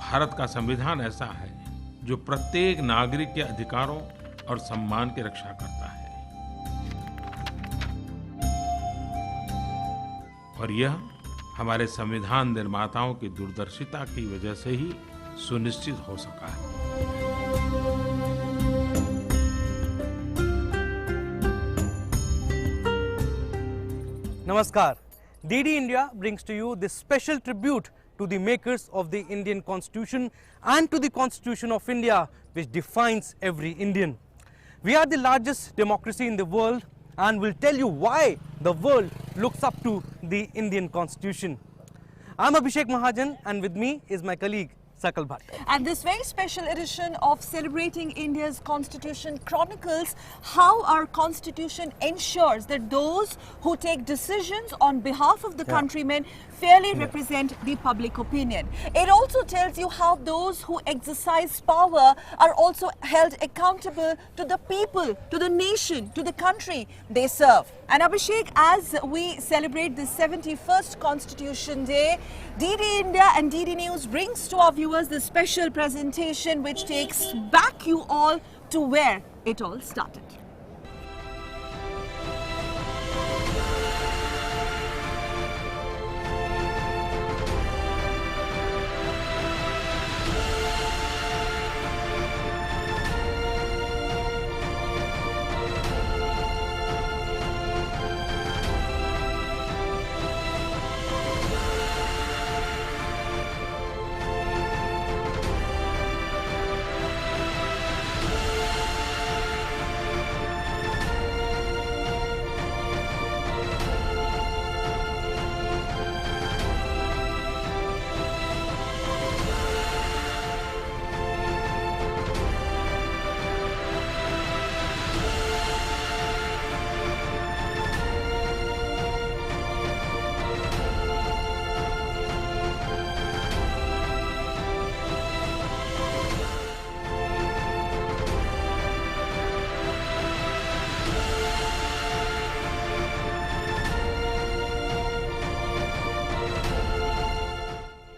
भारत का संविधान ऐसा है जो प्रत्येक नागरिक के अधिकारों और सम्मान की रक्षा करता है और यह हमारे संविधान निर्माताओं की दूरदर्शिता की वजह से ही सुनिश्चित हो सका है। Namaskar. DD India brings to you this special tribute to the makers of the Indian Constitution and to the Constitution of India, which defines every Indian. We are the largest democracy in the world and will tell you why the world looks up to the Indian Constitution. I'm Abhishek Mahajan and with me is my colleague Sakal Bhatt. And this very special edition of Celebrating India's Constitution chronicles how our Constitution ensures that those who take decisions on behalf of the countrymen fairly represent the public opinion. It also tells you how those who exercise power are also held accountable to the people, to the nation, to the country they serve. And Abhishek, as we celebrate the 71st Constitution Day, DD India and DD News brings to our viewers this special presentation which takes back you all to where it all started.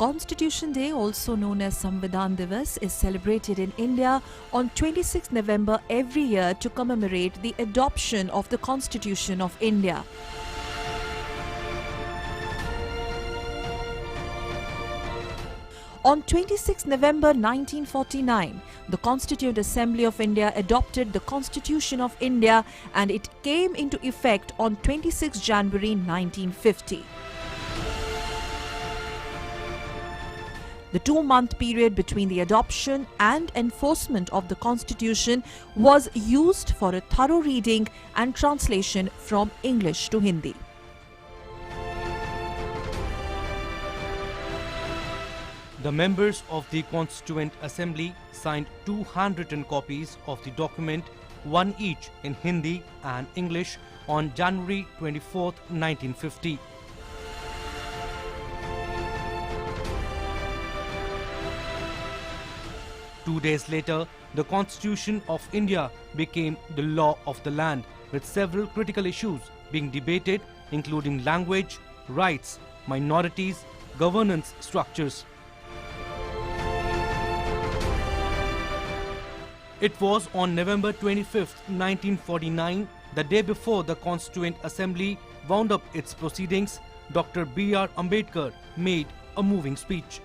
Constitution Day, also known as Samvidhan Divas, is celebrated in India on 26 November every year to commemorate the adoption of the Constitution of India. On 26 November 1949, the Constituent Assembly of India adopted the Constitution of India and it came into effect on 26 January 1950. The 2-month period between the adoption and enforcement of the Constitution was used for a thorough reading and translation from English to Hindi. The members of the Constituent Assembly signed 200 copies of the document, one each in Hindi and English, on January 24, 1950. Two days later, the Constitution of India became the law of the land, with several critical issues being debated, including language, rights, minorities, governance structures. It was on November 25, 1949, the day before the Constituent Assembly wound up its proceedings, Dr. B.R. Ambedkar made a moving speech.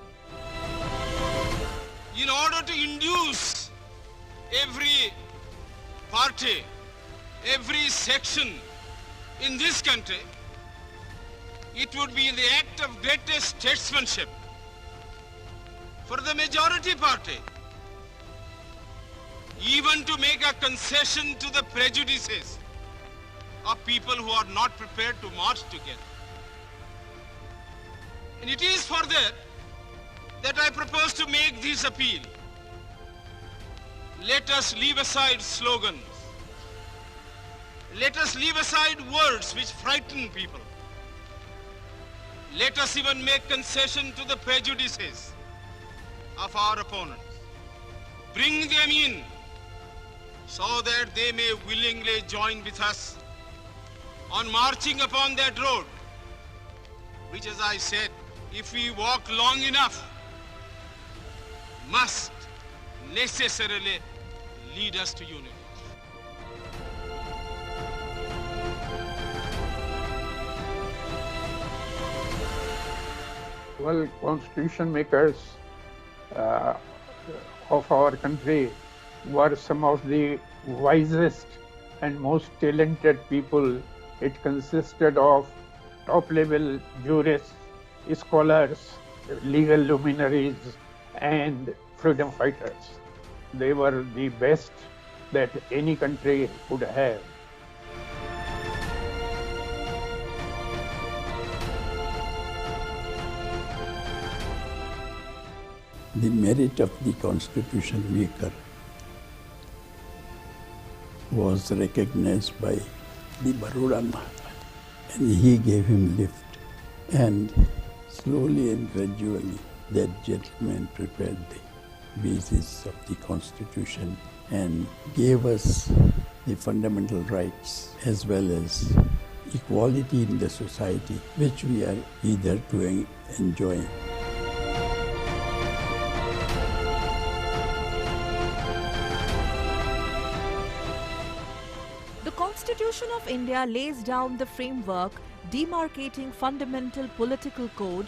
In order to induce every party, every section in this country, it would be the act of greatest statesmanship for the majority party even to make a concession to the prejudices of people who are not prepared to march together. And it is for that I propose to make this appeal. Let us leave aside slogans. Let us leave aside words which frighten people. Let us even make concession to the prejudices of our opponents. Bring them in so that they may willingly join with us on marching upon that road, which, as I said, if we walk long enough, must necessarily lead us to unity. Well, constitution makers of our country were some of the wisest and most talented people. It consisted of top-level jurists, scholars, legal luminaries, and freedom fighters. They were the best that any country could have. The merit of the constitution maker was recognized by the Baroda Mahatma, and he gave him lift. And slowly and gradually, that gentleman prepared the basis of the constitution and gave us the fundamental rights as well as equality in the society, which we are either to enjoy. The Constitution of India lays down the framework demarcating fundamental political code,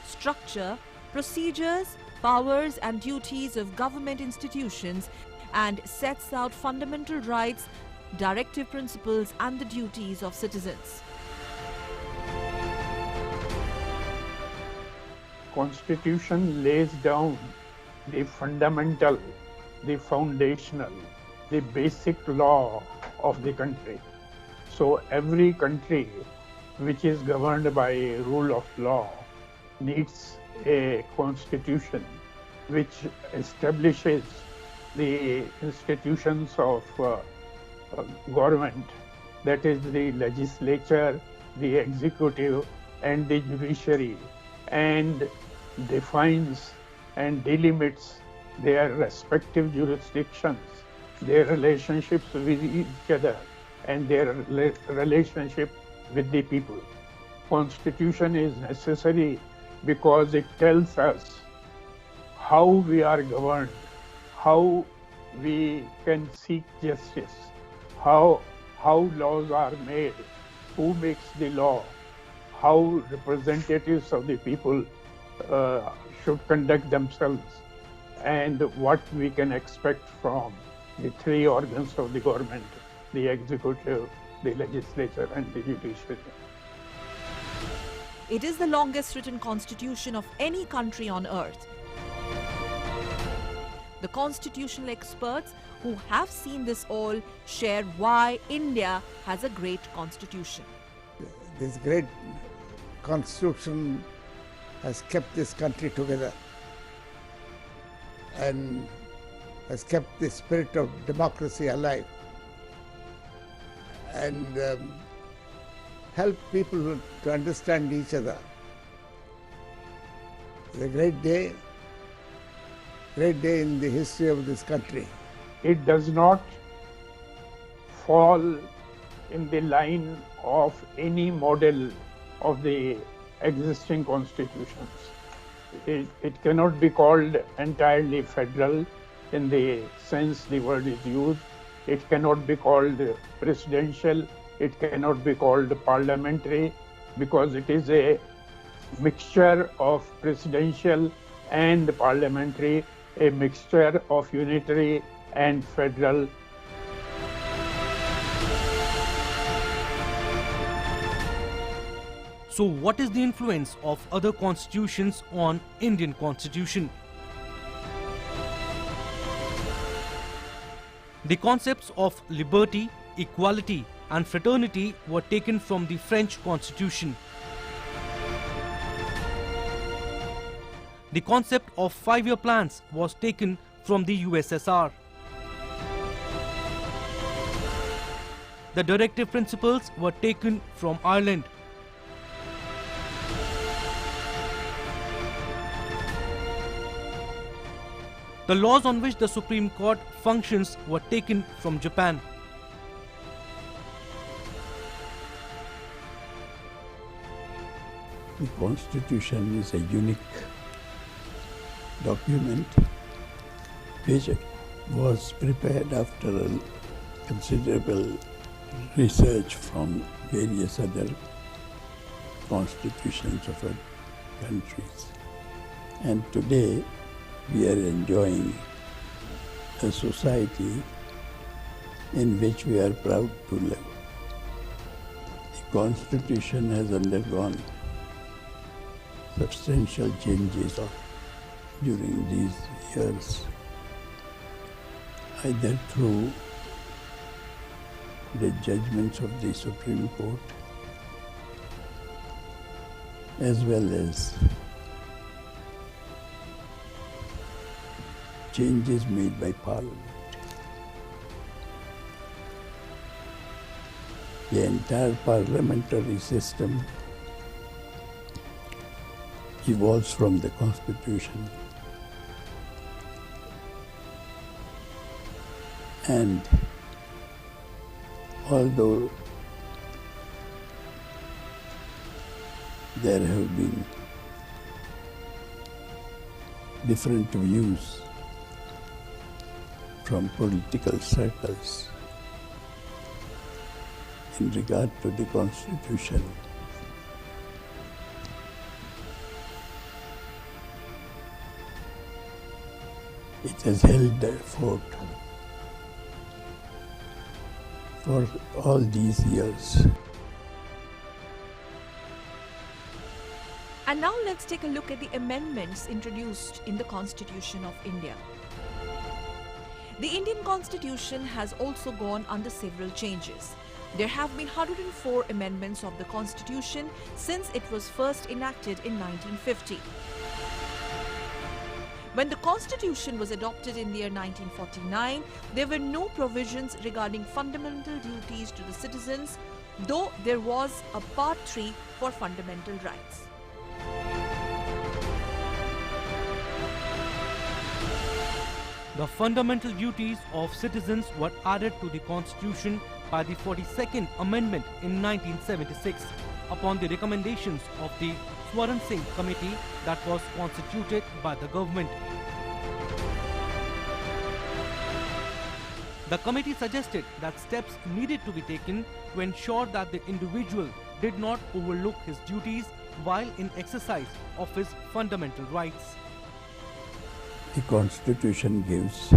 structure, procedures, powers and duties of government institutions, and sets out fundamental rights, directive principles and the duties of citizens. Constitution lays down the fundamental, the foundational, the basic law of the country. So every country which is governed by a rule of law needs a constitution which establishes the institutions of government, that is the legislature, the executive and the judiciary, and defines and delimits their respective jurisdictions, their relationships with each other, and their relationship with the people. Constitution is necessary because it tells us how we are governed, how we can seek justice, how laws are made, who makes the law, how representatives of the people should conduct themselves, and what we can expect from the three organs of the government, the executive, the legislature, and the judiciary. It is the longest written constitution of any country on earth. The constitutional experts who have seen this all share why India has a great constitution. This great constitution has kept this country together and has kept the spirit of democracy alive and helped people to understand each other. It's a great day in the history of this country. It does not fall in the line of any model of the existing constitutions. It cannot be called entirely federal in the sense the word is used. It cannot be called presidential. It cannot be called parliamentary because it is a mixture of presidential and parliamentary, a mixture of unitary and federal. So what is the influence of other constitutions on Indian constitution? The concepts of liberty, equality and fraternity were taken from the French constitution. The concept of 5-year plans was taken from the USSR. The directive principles were taken from Ireland. The laws on which the Supreme Court functions were taken from Japan. The Constitution is a unique document which was prepared after a considerable research from various other constitutions of our countries. And today we are enjoying a society in which we are proud to live. The Constitution has undergone substantial changes during these years, either through the judgments of the Supreme Court as well as changes made by Parliament. The entire parliamentary system evolves from the Constitution, and although there have been different views from political circles in regard to the Constitution, it has held the fort for all these years. And now let's take a look at the amendments introduced in the Constitution of India. The Indian Constitution has also gone under several changes. There have been 104 amendments of the Constitution since it was first enacted in 1950. When the Constitution was adopted in the year 1949, there were no provisions regarding fundamental duties to the citizens, though there was a Part 3 for fundamental rights. The fundamental duties of citizens were added to the Constitution by the 42nd Amendment in 1976 upon the recommendations of the Swaran Singh Committee that was constituted by the government. The committee suggested that steps needed to be taken to ensure that the individual did not overlook his duties while in exercise of his fundamental rights. The Constitution gives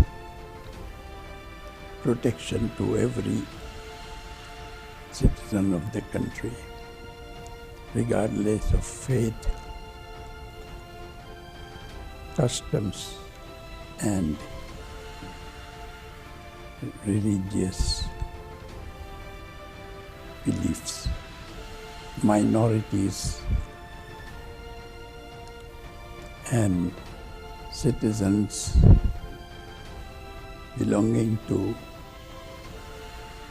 protection to every citizen of the country, regardless of faith, customs, and religious beliefs. Minorities and citizens belonging to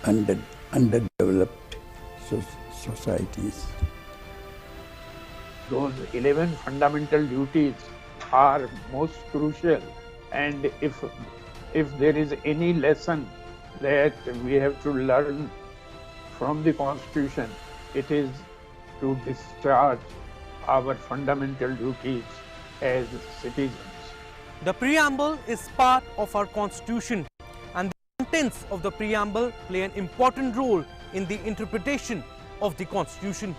underdeveloped societies. Those 11 fundamental duties are most crucial, and if there is any lesson that we have to learn from the Constitution, it is to discharge our fundamental duties as citizens. The preamble is part of our Constitution, and the contents of the preamble play an important role in the interpretation of the Constitution.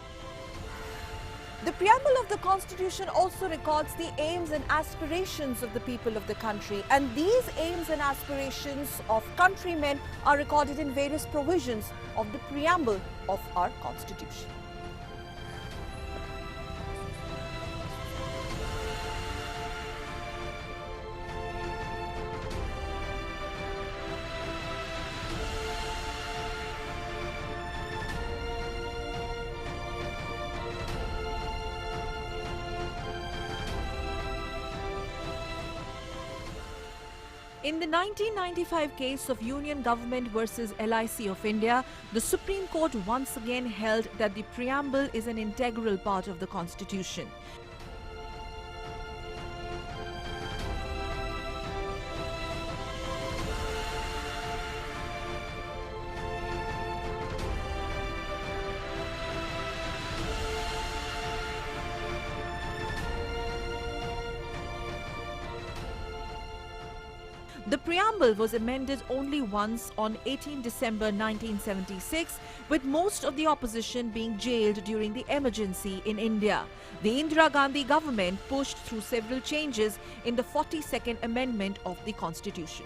The preamble of the Constitution also records the aims and aspirations of the people of the country, and these aims and aspirations of countrymen are recorded in various provisions of the preamble of our Constitution. In the 1995 case of Union Government versus LIC of India, the Supreme Court once again held that the preamble is an integral part of the Constitution. The preamble was amended only once on 18 December 1976, with most of the opposition being jailed during the emergency in India. The Indira Gandhi government pushed through several changes in the 42nd Amendment of the Constitution.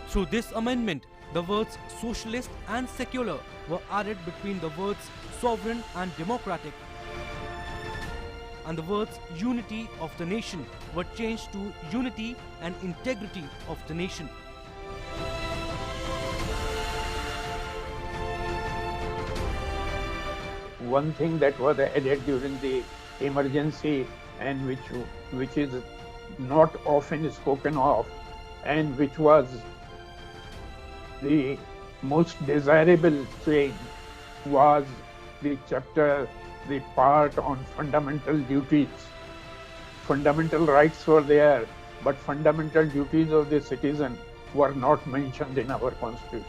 Through this amendment, the words socialist and secular were added between the words sovereign and democratic. And the words unity of the nation were changed to unity and integrity of the nation. One thing that was added during the emergency and which is not often spoken of and which was the most desirable change was the chapter, the part on fundamental duties. Fundamental rights were there, but fundamental duties of the citizen were not mentioned in our constitution.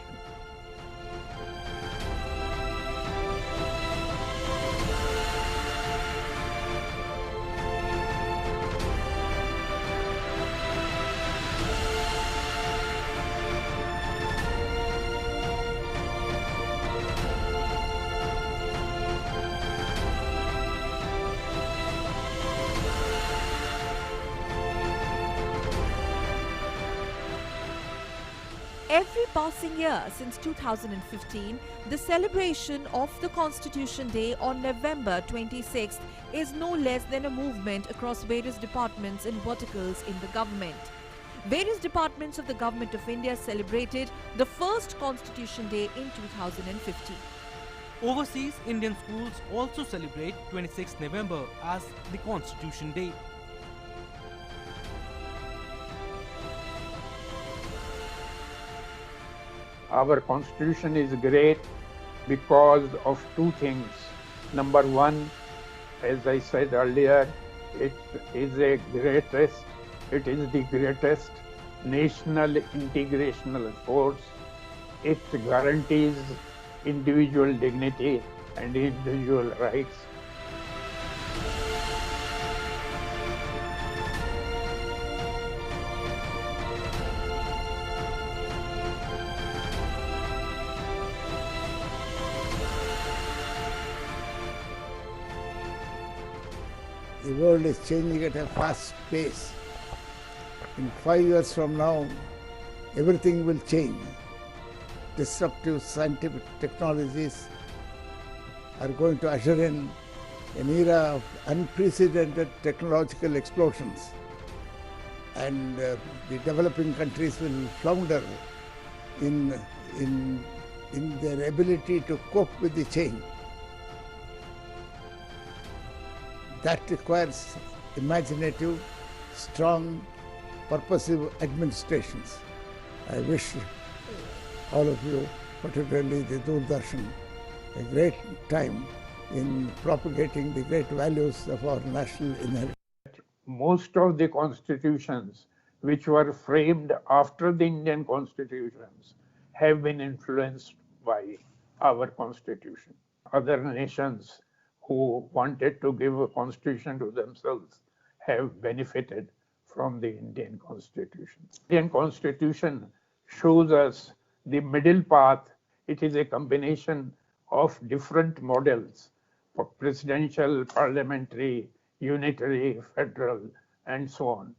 Every passing year since 2015, the celebration of the Constitution Day on November 26th is no less than a movement across various departments and verticals in the government. Various departments of the Government of India celebrated the first Constitution Day in 2015. Overseas Indian schools also celebrate 26th November as the Constitution Day. Our constitution is great because of two things. Number one, as I said earlier, it is the greatest national integrational force. It guarantees individual dignity and individual rights. The world is changing at a fast pace. In 5 years from now, everything will change. Disruptive scientific technologies are going to usher in an era of unprecedented technological explosions. And the developing countries will flounder in their ability to cope with the change. That requires imaginative, strong, purposive administrations. I wish all of you, particularly the Doordarshan, a great time in propagating the great values of our national inheritance. Most of the constitutions which were framed after the Indian constitutions have been influenced by our constitution. Other nations who wanted to give a constitution to themselves have benefited from the Indian constitution. The Indian constitution shows us the middle path. It is a combination of different models for presidential, parliamentary, unitary, federal, and so on.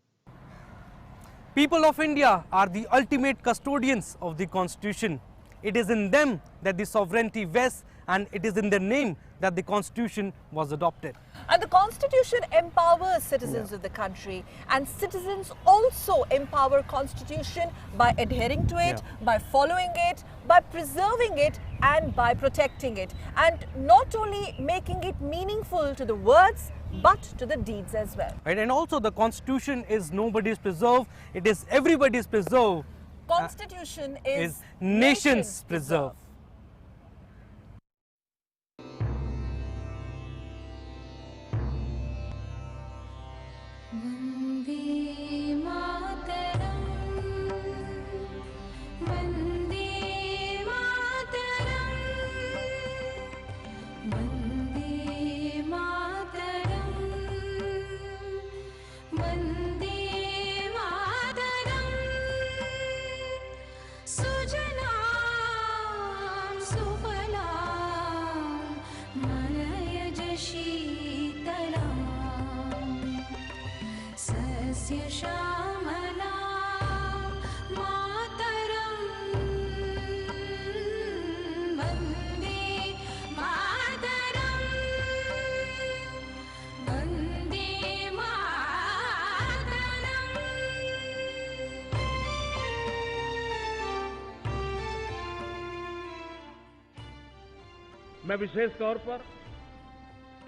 People of India are the ultimate custodians of the Constitution. It is in them that the sovereignty vests, and it is in their name that the Constitution was adopted. And the Constitution empowers citizens of the country, and citizens also empower Constitution by adhering to it, by following it, by preserving it, and by protecting it, and not only making it meaningful to the words but to the deeds as well. Right? And also the Constitution is nobody's preserve, it is everybody's preserve. Constitution is nation's preserve. मैं विशेष तौर पर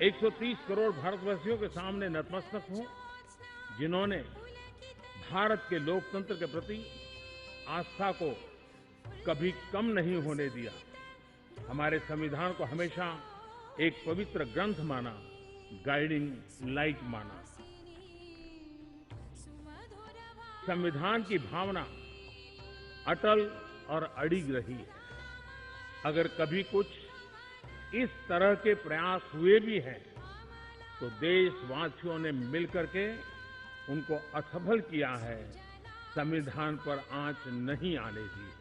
130 करोड़ भारतवासियों के सामने नतमस्तक हूं, जिन्होंने भारत के लोकतंत्र के प्रति आस्था को कभी कम नहीं होने दिया। हमारे संविधान को हमेशा एक पवित्र ग्रंथ माना, गाइडिंग लाइट माना। संविधान की भावना अटल और अडिग रही है। अगर कभी कुछ इस तरह के प्रयास हुए भी हैं, तो देशवासियों ने मिलकर के उनको असफल किया है, संविधान पर आंच नहीं आने दी है।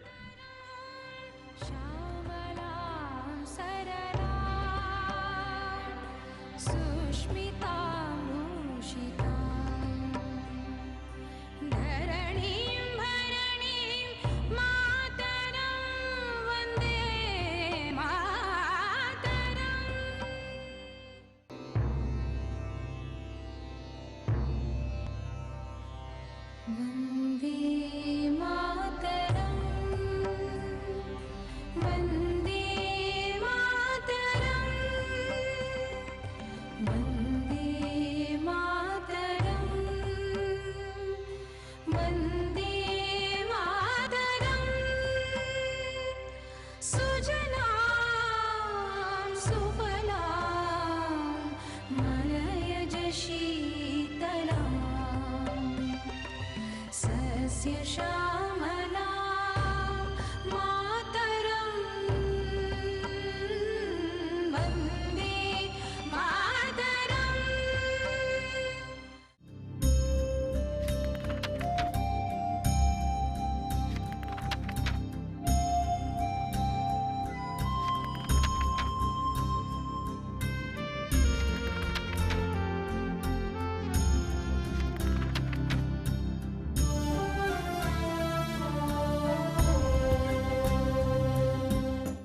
शीतला सस्य